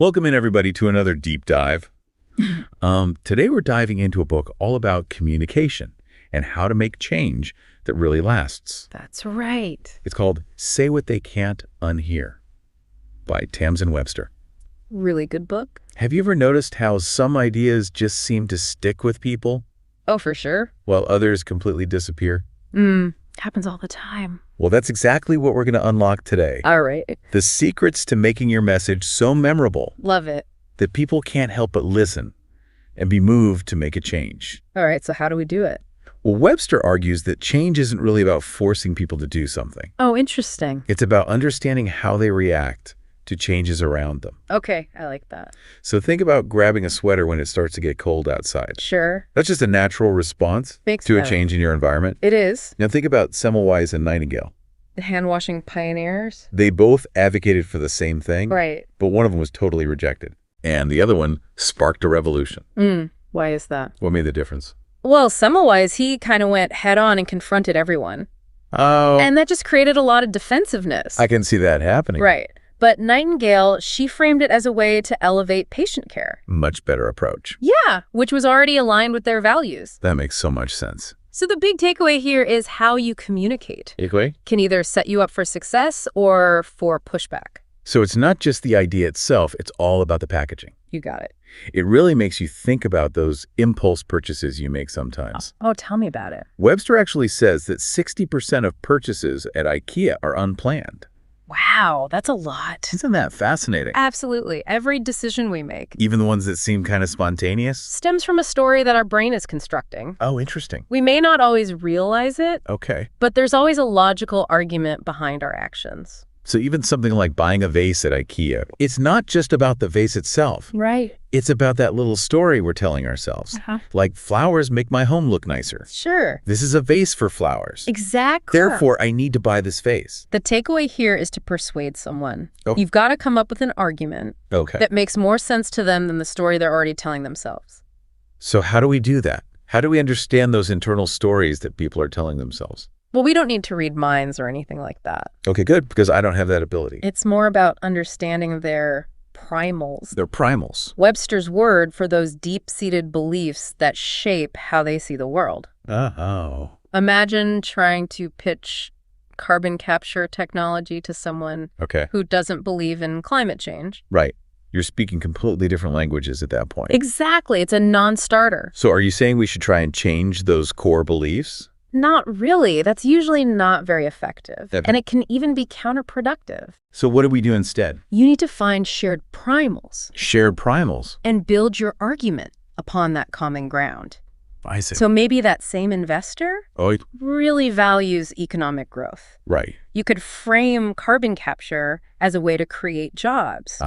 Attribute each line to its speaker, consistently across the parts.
Speaker 1: Welcome in, everybody, to another deep dive. Today we're diving into a book all about communication and how to make change that really lasts.
Speaker 2: That's right.
Speaker 1: It's called Say What They Can't Unhear by Tamsen Webster.
Speaker 2: Really good book.
Speaker 1: Have you ever noticed how some ideas just seem to stick with people
Speaker 2: Oh, for sure.
Speaker 1: while others completely disappear?
Speaker 2: Happens all the time.
Speaker 1: Well, that's exactly what we're going to unlock today.
Speaker 2: All right.
Speaker 1: The secrets to making your message so memorable
Speaker 2: Love it.
Speaker 1: that people can't help but listen and be moved to make a change.
Speaker 2: All right, so how do we do it?
Speaker 1: Well, Webster argues that change isn't really about forcing people to do something.
Speaker 2: Oh, interesting.
Speaker 1: It's about understanding how they react to changes around them.
Speaker 2: Okay, I like that.
Speaker 1: So think about grabbing a sweater when it starts to get cold outside.
Speaker 2: Sure.
Speaker 1: That's just a natural response
Speaker 2: Makes
Speaker 1: to a
Speaker 2: sense.
Speaker 1: change in your environment.
Speaker 2: It is.
Speaker 1: Now think about Semmelweis and Nightingale.
Speaker 2: The hand-washing pioneers.
Speaker 1: They both advocated for the same thing,
Speaker 2: Right.
Speaker 1: but one of them was totally rejected. And the other one sparked a revolution.
Speaker 2: Why is that?
Speaker 1: What made the difference?
Speaker 2: Well, Semmelweis, he kind of went head-on and confronted everyone.
Speaker 1: Oh,
Speaker 2: And that just created a lot of defensiveness.
Speaker 1: I can see that happening.
Speaker 2: Right. But Nightingale, she framed it as a way to elevate patient care.
Speaker 1: Much better approach.
Speaker 2: Yeah, which was already aligned with their values.
Speaker 1: That makes so much sense.
Speaker 2: So the big takeaway here is how you communicate
Speaker 1: Equally?
Speaker 2: can either set you up for success or for pushback.
Speaker 1: So it's not just the idea itself, it's all about the packaging.
Speaker 2: You got it.
Speaker 1: It really makes you think about those impulse purchases you make sometimes.
Speaker 2: Oh, tell me about it.
Speaker 1: Webster actually says that 60% of purchases at IKEA are unplanned.
Speaker 2: Wow, that's a lot.
Speaker 1: Isn't that fascinating?
Speaker 2: Absolutely. Every decision we make
Speaker 1: Even the ones that seem kind of spontaneous?
Speaker 2: stems from a story that our brain is constructing.
Speaker 1: Oh, interesting.
Speaker 2: We may not always realize it,
Speaker 1: Okay.
Speaker 2: but there's always a logical argument behind our actions.
Speaker 1: So even something like buying a vase at IKEA, it's not just about the vase itself.
Speaker 2: Right.
Speaker 1: It's about that little story we're telling ourselves. Like, flowers make my home look nicer.
Speaker 2: Sure.
Speaker 1: This is a vase for flowers.
Speaker 2: Exactly.
Speaker 1: Therefore, I need to buy this vase.
Speaker 2: The takeaway here is to persuade someone.
Speaker 1: Oh.
Speaker 2: You've got to come up with an argument
Speaker 1: Okay.
Speaker 2: that makes more sense to them than the story they're already telling themselves.
Speaker 1: So how do we do that? How do we understand those internal stories that people are telling themselves?
Speaker 2: Well, we don't need to read minds or anything like that.
Speaker 1: Okay, good, because I don't have that ability.
Speaker 2: It's more about understanding their primals.
Speaker 1: They're primals.
Speaker 2: Webster's word for those deep-seated beliefs that shape how they see the world.
Speaker 1: Oh.
Speaker 2: Imagine trying to pitch carbon capture technology to someone
Speaker 1: Okay.
Speaker 2: who doesn't believe in climate change.
Speaker 1: Right. You're speaking completely different languages at that point.
Speaker 2: Exactly. It's a non-starter.
Speaker 1: So are you saying we should try and change those core beliefs?
Speaker 2: Not really. That's usually not very effective.
Speaker 1: Yep.
Speaker 2: And it can even be counterproductive.
Speaker 1: So what do we do instead?
Speaker 2: You need to find shared primals
Speaker 1: Shared primals.
Speaker 2: and build your argument upon that common ground.
Speaker 1: I see.
Speaker 2: So maybe that same investor
Speaker 1: Oh,
Speaker 2: really values economic growth.
Speaker 1: right.
Speaker 2: You could frame carbon capture as a way to create jobs.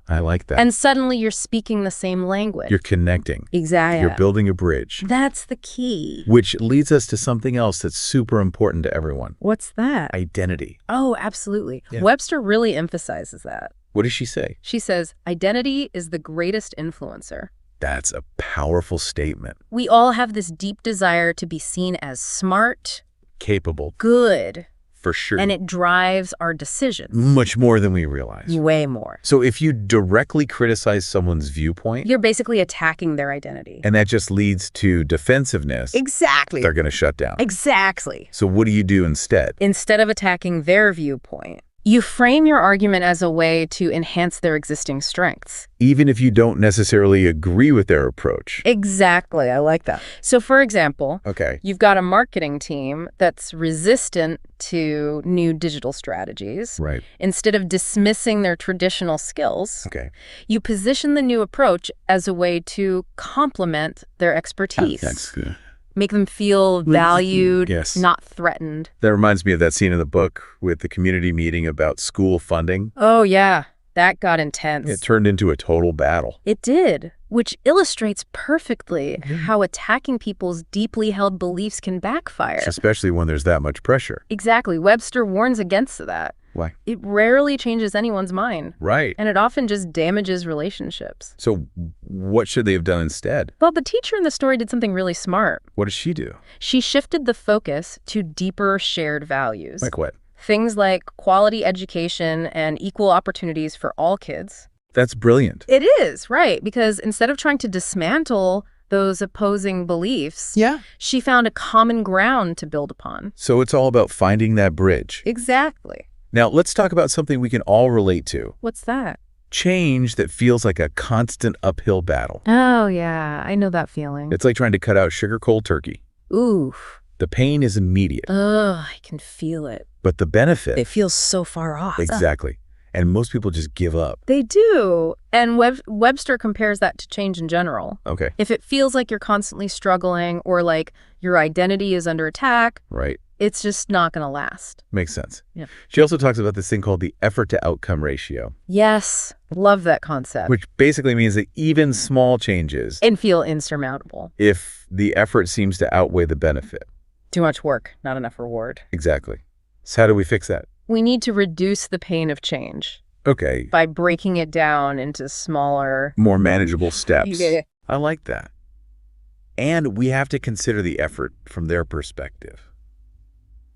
Speaker 1: I like that.
Speaker 2: And suddenly you're speaking the same language.
Speaker 1: You're connecting.
Speaker 2: Exactly.
Speaker 1: You're building a bridge.
Speaker 2: That's the key.
Speaker 1: Which leads us to something else that's super important to everyone.
Speaker 2: What's that?
Speaker 1: Identity.
Speaker 2: Oh, absolutely.
Speaker 1: Yeah.
Speaker 2: Webster really emphasizes that.
Speaker 1: What does she say?
Speaker 2: She says, identity is the greatest influencer.
Speaker 1: That's a powerful statement.
Speaker 2: We all have this deep desire to be seen as smart,
Speaker 1: Capable.
Speaker 2: good,
Speaker 1: For sure.
Speaker 2: and it drives our decisions.
Speaker 1: Much more than we realize.
Speaker 2: Way more.
Speaker 1: So if you directly criticize someone's viewpoint,
Speaker 2: You're basically attacking their identity.
Speaker 1: and that just leads to defensiveness,
Speaker 2: Exactly.
Speaker 1: they're going to shut down.
Speaker 2: Exactly.
Speaker 1: So what do you do instead?
Speaker 2: Instead of attacking their viewpoint, you frame your argument as a way to enhance their existing strengths.
Speaker 1: Even if you don't necessarily agree with their approach.
Speaker 2: Exactly. I like that. So, for example,
Speaker 1: Okay.
Speaker 2: you've got a marketing team that's resistant to new digital strategies.
Speaker 1: Right.
Speaker 2: Instead of dismissing their traditional skills,
Speaker 1: Okay.
Speaker 2: you position the new approach as a way to complement their expertise.
Speaker 1: That's good.
Speaker 2: Make them feel valued,
Speaker 1: Yes.
Speaker 2: not threatened.
Speaker 1: That reminds me of that scene in the book with the community meeting about school funding.
Speaker 2: Oh, yeah. That got intense.
Speaker 1: It turned into a total battle.
Speaker 2: It did, which illustrates perfectly how attacking people's deeply held beliefs can backfire.
Speaker 1: Especially when there's that much pressure.
Speaker 2: Exactly. Webster warns against that.
Speaker 1: Why?
Speaker 2: It rarely changes anyone's mind,
Speaker 1: Right.
Speaker 2: and it often just damages relationships.
Speaker 1: So what should they have done instead?
Speaker 2: Well, the teacher in the story did something really smart.
Speaker 1: What does she do?
Speaker 2: She shifted the focus to deeper shared values.
Speaker 1: Like what?
Speaker 2: Things like quality education and equal opportunities for all kids.
Speaker 1: That's brilliant.
Speaker 2: It is, right, because instead of trying to dismantle those opposing beliefs,
Speaker 1: Yeah.
Speaker 2: she found a common ground to build upon.
Speaker 1: So it's all about finding that bridge.
Speaker 2: Exactly.
Speaker 1: Now, let's talk about something we can all relate to.
Speaker 2: What's that?
Speaker 1: Change that feels like a constant uphill battle.
Speaker 2: Oh, yeah, I know that feeling.
Speaker 1: It's like trying to cut out sugar cold turkey.
Speaker 2: Oof.
Speaker 1: The pain is immediate,
Speaker 2: Ugh, I can feel it.
Speaker 1: but the benefit...
Speaker 2: It feels so far off.
Speaker 1: Exactly. And most people just give up.
Speaker 2: They do. And Webster compares that to change in general.
Speaker 1: Okay.
Speaker 2: If it feels like you're constantly struggling or like your identity is under attack,
Speaker 1: Right.
Speaker 2: it's just not going to last.
Speaker 1: Makes sense.
Speaker 2: Yeah.
Speaker 1: She also talks about this thing called the effort-to-outcome ratio,
Speaker 2: Yes. Love that concept.
Speaker 1: which basically means that even small changes,
Speaker 2: And feel insurmountable.
Speaker 1: if the effort seems to outweigh the benefit.
Speaker 2: Too much work, not enough reward.
Speaker 1: Exactly. So how do we fix that?
Speaker 2: We need to reduce the pain of change
Speaker 1: Okay.
Speaker 2: by breaking it down into smaller...
Speaker 1: More manageable steps.
Speaker 2: Yeah.
Speaker 1: I like that. And we have to consider the effort from their perspective.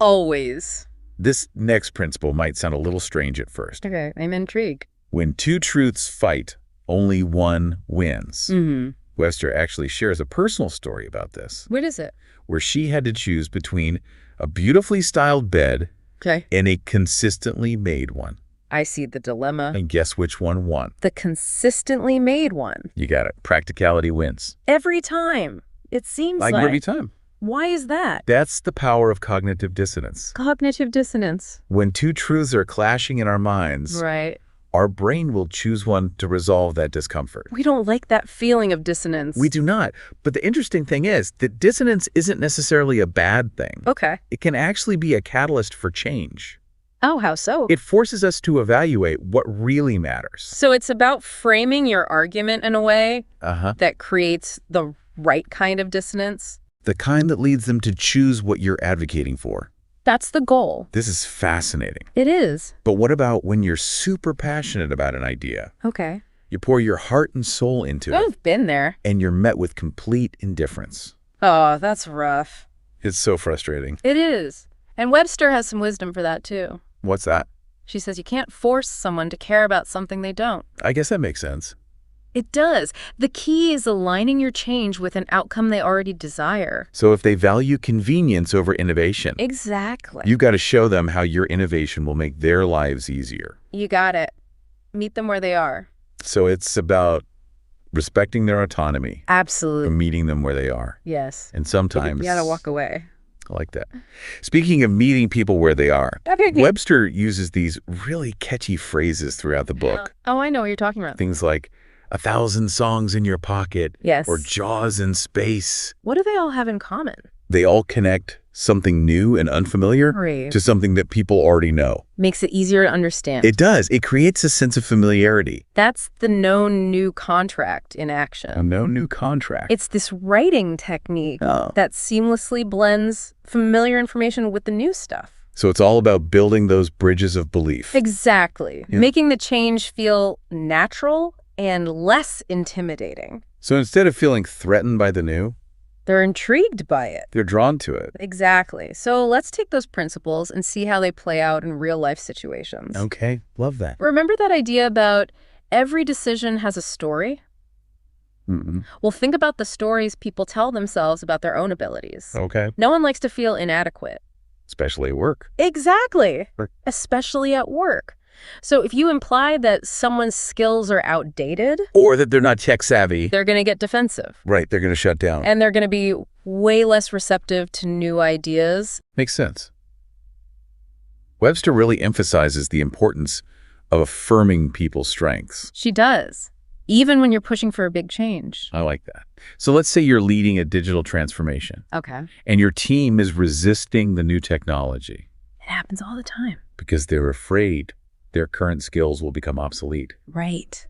Speaker 2: Always.
Speaker 1: This next principle might sound a little strange at first.
Speaker 2: Okay, I'm intrigued.
Speaker 1: When two truths fight, only one wins.
Speaker 2: Mm-hmm.
Speaker 1: Webster actually shares a personal story about this,
Speaker 2: What is it?
Speaker 1: where she had to choose between a beautifully styled bed
Speaker 2: Okay.
Speaker 1: and a consistently made one.
Speaker 2: I see the dilemma.
Speaker 1: And guess which one won?
Speaker 2: The consistently made one.
Speaker 1: You got it. Practicality wins.
Speaker 2: Every time. It seems like.
Speaker 1: Every time.
Speaker 2: Why is that?
Speaker 1: That's the power of cognitive dissonance.
Speaker 2: Cognitive dissonance.
Speaker 1: When two truths are clashing in our minds,
Speaker 2: Right.
Speaker 1: our brain will choose one to resolve that discomfort.
Speaker 2: We don't like that feeling of dissonance.
Speaker 1: We do not. But the interesting thing is that dissonance isn't necessarily a bad thing.
Speaker 2: Okay.
Speaker 1: It can actually be a catalyst for change.
Speaker 2: Oh, how so?
Speaker 1: It forces us to evaluate what really matters.
Speaker 2: So it's about framing your argument in a way that creates the right kind of dissonance?
Speaker 1: The kind that leads them to choose what you're advocating for.
Speaker 2: That's the goal.
Speaker 1: This is fascinating.
Speaker 2: It is.
Speaker 1: But what about when you're super passionate about an idea?
Speaker 2: Okay.
Speaker 1: You pour your heart and soul into it,
Speaker 2: I've been there.
Speaker 1: and you're met with complete indifference.
Speaker 2: Oh, that's rough.
Speaker 1: It's so frustrating.
Speaker 2: It is. And Webster has some wisdom for that, too.
Speaker 1: What's that?
Speaker 2: She says you can't force someone to care about something they don't.
Speaker 1: I guess that makes sense.
Speaker 2: It does. The key is aligning your change with an outcome they already desire.
Speaker 1: So if they value convenience over innovation,
Speaker 2: Exactly.
Speaker 1: you got to show them how your innovation will make their lives easier.
Speaker 2: You got it. Meet them where they are.
Speaker 1: So it's about respecting their autonomy
Speaker 2: Absolutely.
Speaker 1: and meeting them where they are.
Speaker 2: Yes.
Speaker 1: And sometimes...
Speaker 2: You gotta walk away.
Speaker 1: I like that. Speaking of meeting people where they are, Webster uses these really catchy phrases throughout the book.
Speaker 2: Oh, I know what you're talking about.
Speaker 1: Things like 1,000 songs in your pocket,
Speaker 2: Yes.
Speaker 1: or jaws in space.
Speaker 2: What do they all have in common?
Speaker 1: They all connect something new and unfamiliar
Speaker 2: Right.
Speaker 1: to something that people already know.
Speaker 2: Makes it easier to understand.
Speaker 1: It does. It creates a sense of familiarity.
Speaker 2: That's the known new contract in action.
Speaker 1: No new contract.
Speaker 2: It's this writing technique
Speaker 1: Oh.
Speaker 2: that seamlessly blends familiar information with the new stuff.
Speaker 1: So it's all about building those bridges of belief.
Speaker 2: Exactly.
Speaker 1: Yeah.
Speaker 2: Making the change feel natural and less intimidating.
Speaker 1: So instead of feeling threatened by the new,
Speaker 2: They're intrigued by it.
Speaker 1: they're drawn to it.
Speaker 2: Exactly. So let's take those principles and see how they play out in real life situations.
Speaker 1: Okay, love that.
Speaker 2: Remember that idea about every decision has a story?
Speaker 1: Mm-mm.
Speaker 2: Well, think about the stories people tell themselves about their own abilities.
Speaker 1: Okay.
Speaker 2: No one likes to feel inadequate.
Speaker 1: Especially at work.
Speaker 2: Exactly.
Speaker 1: Right.
Speaker 2: Especially at work. So if you imply that someone's skills are outdated,
Speaker 1: Or that they're not tech savvy.
Speaker 2: they're going to get defensive.
Speaker 1: Right, they're going to shut down.
Speaker 2: And they're going to be way less receptive to new ideas.
Speaker 1: Makes sense. Webster really emphasizes the importance of affirming people's strengths.
Speaker 2: She does. Even when you're pushing for a big change.
Speaker 1: I like that. So let's say you're leading a digital transformation
Speaker 2: Okay.
Speaker 1: and your team is resisting the new technology
Speaker 2: It happens all the time.
Speaker 1: because they're afraid their current skills will become obsolete.
Speaker 2: Right.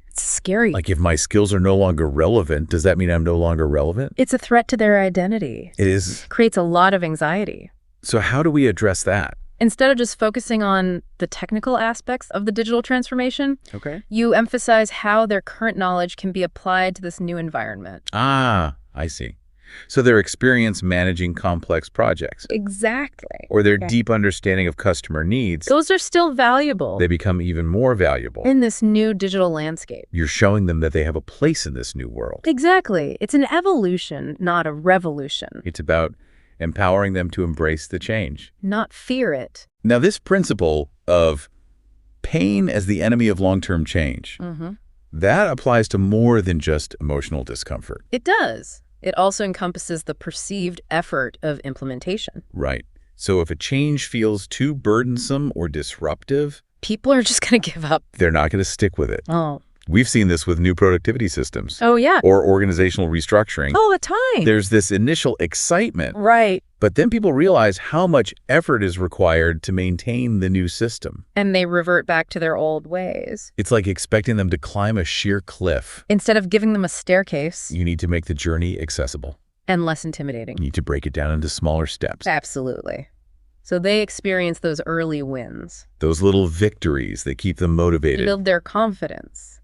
Speaker 2: It's scary.
Speaker 1: Like, if my skills are no longer relevant, does that mean I'm no longer relevant?
Speaker 2: It's a threat to their identity.
Speaker 1: It is.
Speaker 2: Creates a lot of anxiety.
Speaker 1: So how do we address that?
Speaker 2: Instead of just focusing on the technical aspects of the digital transformation,
Speaker 1: Okay.
Speaker 2: you emphasize how their current knowledge can be applied to this new environment.
Speaker 1: Ah, I see. So their experience managing complex projects,
Speaker 2: Exactly.
Speaker 1: or their deep understanding of customer needs,
Speaker 2: Those are still valuable
Speaker 1: they become even more valuable.
Speaker 2: in this new digital landscape.
Speaker 1: You're showing them that they have a place in this new world.
Speaker 2: Exactly. It's an evolution, not a revolution.
Speaker 1: It's about empowering them to embrace the change.
Speaker 2: Not fear it.
Speaker 1: Now, this principle of pain as the enemy of long-term change, that applies to more than just emotional discomfort.
Speaker 2: It does. It also encompasses the perceived effort of implementation.
Speaker 1: Right. So if a change feels too burdensome or disruptive,
Speaker 2: People are just going to give up.
Speaker 1: they're not going to stick with it.
Speaker 2: Oh.
Speaker 1: We've seen this with new productivity systems
Speaker 2: Oh, yeah.
Speaker 1: or organizational restructuring.
Speaker 2: All the time.
Speaker 1: There's this initial excitement,
Speaker 2: Right.
Speaker 1: but then people realize how much effort is required to maintain the new system.
Speaker 2: And they revert back to their old ways.
Speaker 1: It's like expecting them to climb a sheer cliff.
Speaker 2: Instead of giving them a staircase
Speaker 1: You need to make the journey accessible.
Speaker 2: and less intimidating.
Speaker 1: You need to break it down into smaller steps.
Speaker 2: Absolutely. So they experience those early wins.
Speaker 1: Those little victories that keep them motivated.
Speaker 2: Build their confidence.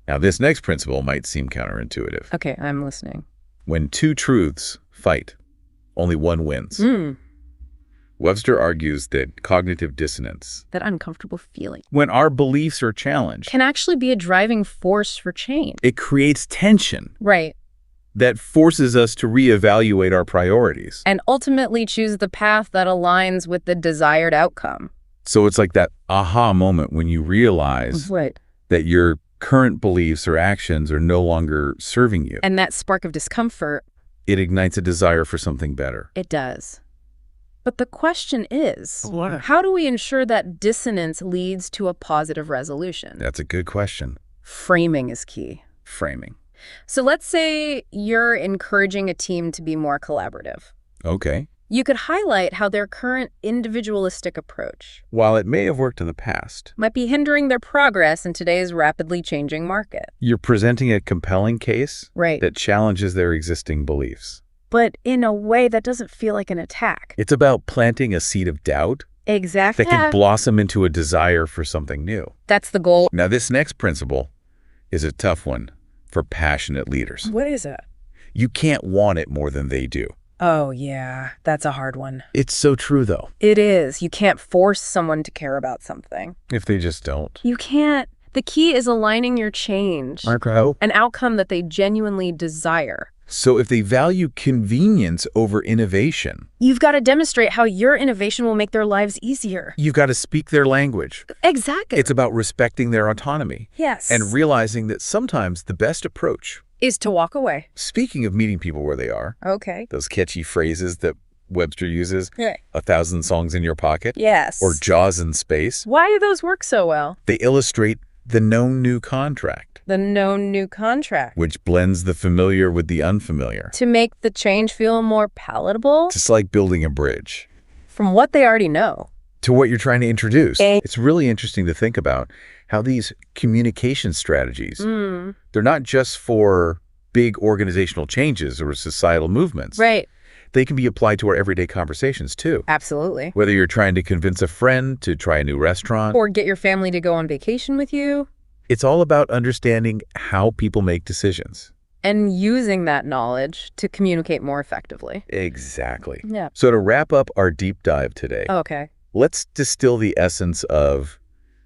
Speaker 1: Now, this next principle might seem counterintuitive.
Speaker 2: Okay, I'm listening.
Speaker 1: When two truths fight, only one wins.
Speaker 2: Mm,
Speaker 1: Webster argues that cognitive dissonance,
Speaker 2: that uncomfortable feeling
Speaker 1: when our beliefs are challenged,
Speaker 2: can actually be a driving force for change.
Speaker 1: it creates tension
Speaker 2: Right.
Speaker 1: that forces us to reevaluate our priorities.
Speaker 2: And ultimately choose the path that aligns with the desired outcome.
Speaker 1: So it's like that aha moment when you realize
Speaker 2: Right.
Speaker 1: that your current beliefs or actions are no longer serving you.
Speaker 2: And that spark of discomfort,
Speaker 1: It ignites a desire for something better.
Speaker 2: it does. But the question is, how do we ensure that dissonance leads to a positive resolution?
Speaker 1: That's a good question.
Speaker 2: Framing is key.
Speaker 1: Framing.
Speaker 2: So let's say you're encouraging a team to be more collaborative.
Speaker 1: Okay.
Speaker 2: You could highlight how their current individualistic approach
Speaker 1: While it may have worked in the past,
Speaker 2: might be hindering their progress in today's rapidly changing market.
Speaker 1: you're presenting a compelling case
Speaker 2: Right.
Speaker 1: that challenges their existing beliefs.
Speaker 2: But in a way that doesn't feel like an attack.
Speaker 1: It's about planting a seed of doubt
Speaker 2: Exactly.
Speaker 1: that can blossom into a desire for something new.
Speaker 2: That's the goal.
Speaker 1: Now, this next principle is a tough one for passionate leaders.
Speaker 2: What is it?
Speaker 1: You can't want it more than they do.
Speaker 2: Oh, yeah. That's a hard one.
Speaker 1: It's so true, though.
Speaker 2: It is. You can't force someone to care about something.
Speaker 1: If they just don't.
Speaker 2: You can't. The key is aligning your change. An outcome that they genuinely desire.
Speaker 1: So if they value convenience over innovation,
Speaker 2: You've got to demonstrate how your innovation will make their lives easier.
Speaker 1: you've got to speak their language.
Speaker 2: Exactly.
Speaker 1: It's about respecting their autonomy
Speaker 2: yes.
Speaker 1: and realizing that sometimes the best approach,
Speaker 2: is to walk away.
Speaker 1: speaking of meeting people where they are,
Speaker 2: Okay.
Speaker 1: those catchy phrases that Webster uses,
Speaker 2: Yeah.
Speaker 1: 1,000 songs in your pocket,
Speaker 2: Yes.
Speaker 1: or Jaws in space,
Speaker 2: Why do those work so well?
Speaker 1: they illustrate the known new contract,
Speaker 2: The known new contract.
Speaker 1: which blends the familiar with the unfamiliar.
Speaker 2: To make the change feel more palatable
Speaker 1: Just like building a bridge
Speaker 2: from what they already know.
Speaker 1: to what you're trying to introduce.
Speaker 2: Eh.
Speaker 1: It's really interesting to think about how these communication strategies, they're not just for big organizational changes or societal movements.
Speaker 2: Right.
Speaker 1: They can be applied to our everyday conversations too.
Speaker 2: Absolutely.
Speaker 1: Whether you're trying to convince a friend to try a new restaurant,
Speaker 2: Or get your family to go on vacation with you.
Speaker 1: it's all about understanding how people make decisions.
Speaker 2: And using that knowledge to communicate more effectively.
Speaker 1: Exactly.
Speaker 2: Yeah.
Speaker 1: So to wrap up our deep dive today,
Speaker 2: Okay.
Speaker 1: let's distill the essence of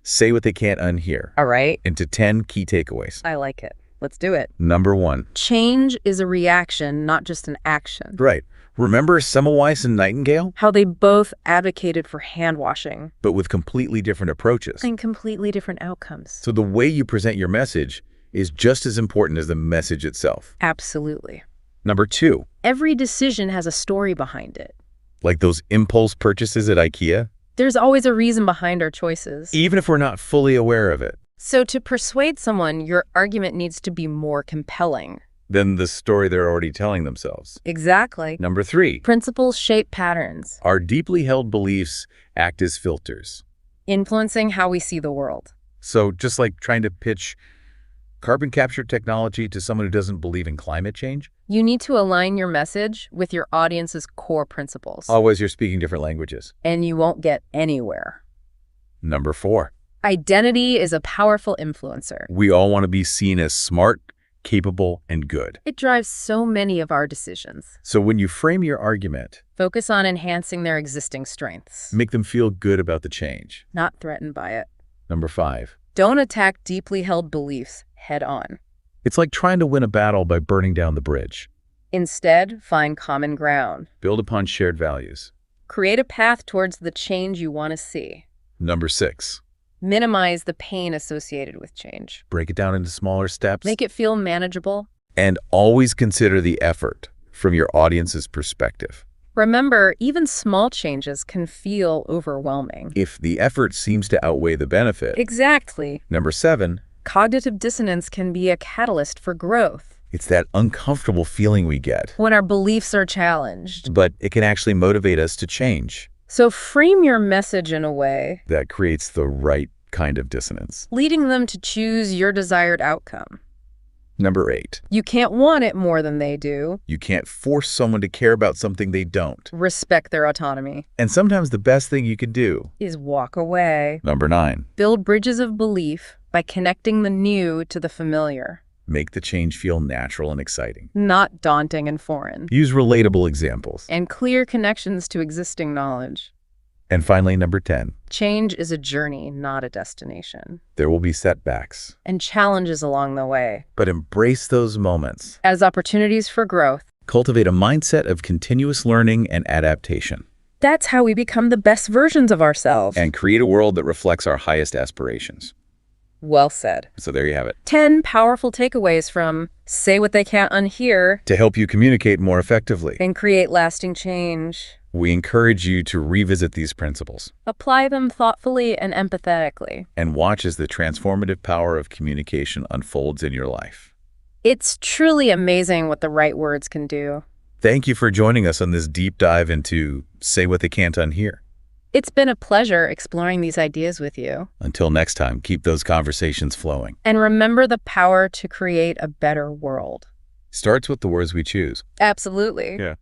Speaker 1: Say What They Can't Unhear
Speaker 2: All right.
Speaker 1: into 10 key takeaways.
Speaker 2: I like it. Let's do it.
Speaker 1: Number 1.
Speaker 2: Change is a reaction, not just an action.
Speaker 1: Right. Remember Semmelweis and Nightingale?
Speaker 2: How they both advocated for hand washing.
Speaker 1: But with completely different approaches.
Speaker 2: And completely different outcomes.
Speaker 1: So the way you present your message is just as important as the message itself.
Speaker 2: Absolutely.
Speaker 1: Number 2,
Speaker 2: Every decision has a story behind it.
Speaker 1: like those impulse purchases at IKEA,
Speaker 2: There's always a reason behind our choices.
Speaker 1: even if we're not fully aware of it,
Speaker 2: So to persuade someone, your argument needs to be more compelling.
Speaker 1: than the story they're already telling themselves.
Speaker 2: Exactly.
Speaker 1: Number 3,
Speaker 2: Principles shape patterns,
Speaker 1: our deeply held beliefs act as filters.
Speaker 2: influencing how we see the world.
Speaker 1: So just like trying to pitch carbon capture technology to someone who doesn't believe in climate change,
Speaker 2: You need to align your message with your audience's core principles,
Speaker 1: always you're speaking different languages.
Speaker 2: and you won't get anywhere.
Speaker 1: Number 4,
Speaker 2: Identity is a powerful influencer.
Speaker 1: we all want to be seen as smart, capable, and good.
Speaker 2: It drives so many of our decisions.
Speaker 1: So when you frame your argument,
Speaker 2: Focus on enhancing their existing strengths,
Speaker 1: make them feel good about the change.
Speaker 2: not threatened by it.
Speaker 1: Number 5.
Speaker 2: Don't attack deeply held beliefs head on.
Speaker 1: It's like trying to win a battle by burning down the bridge.
Speaker 2: Instead, find common ground.
Speaker 1: Build upon shared values.
Speaker 2: Create a path towards the change you want to see.
Speaker 1: Number 6.
Speaker 2: Minimize the pain associated with change.
Speaker 1: Break it down into smaller steps.
Speaker 2: Make it feel manageable.
Speaker 1: And always consider the effort from your audience's perspective.
Speaker 2: Remember, even small changes can feel overwhelming.
Speaker 1: If the effort seems to outweigh the benefit.
Speaker 2: Exactly.
Speaker 1: Number 7.
Speaker 2: Cognitive dissonance can be a catalyst for growth.
Speaker 1: It's that uncomfortable feeling we get.
Speaker 2: When our beliefs are challenged.
Speaker 1: But it can actually motivate us to change.
Speaker 2: So frame your message in a way
Speaker 1: That creates the right kind of dissonance.
Speaker 2: leading them to choose your desired outcome.
Speaker 1: Number 8.
Speaker 2: You can't want it more than they do.
Speaker 1: You can't force someone to care about something they don't.
Speaker 2: Respect their autonomy.
Speaker 1: And sometimes the best thing you can do.
Speaker 2: Is walk away.
Speaker 1: Number 9.
Speaker 2: Build bridges of belief by connecting the new to the familiar.
Speaker 1: Make the change feel natural and exciting.
Speaker 2: Not daunting and foreign.
Speaker 1: Use relatable examples.
Speaker 2: And clear connections to existing knowledge.
Speaker 1: And finally, number 10.
Speaker 2: Change is a journey, not a destination.
Speaker 1: There will be setbacks.
Speaker 2: And challenges along the way.
Speaker 1: But embrace those moments.
Speaker 2: As opportunities for growth.
Speaker 1: Cultivate a mindset of continuous learning and adaptation.
Speaker 2: That's how we become the best versions of ourselves.
Speaker 1: And create a world that reflects our highest aspirations.
Speaker 2: Well said.
Speaker 1: So there you have it.
Speaker 2: 10 powerful takeaways from Say What They Can't Unhear
Speaker 1: To help you communicate more effectively,
Speaker 2: and create lasting change.
Speaker 1: we encourage you to revisit these principles
Speaker 2: Apply them thoughtfully and empathetically.
Speaker 1: and watch as the transformative power of communication unfolds in your life.
Speaker 2: It's truly amazing what the right words can do.
Speaker 1: Thank you for joining us on this deep dive into Say What They Can't Unhear.
Speaker 2: It's been a pleasure exploring these ideas with you.
Speaker 1: Until next time, keep those conversations flowing.
Speaker 2: And remember the power to create a better world.
Speaker 1: Starts with the words we choose.
Speaker 2: Absolutely.
Speaker 1: Yeah.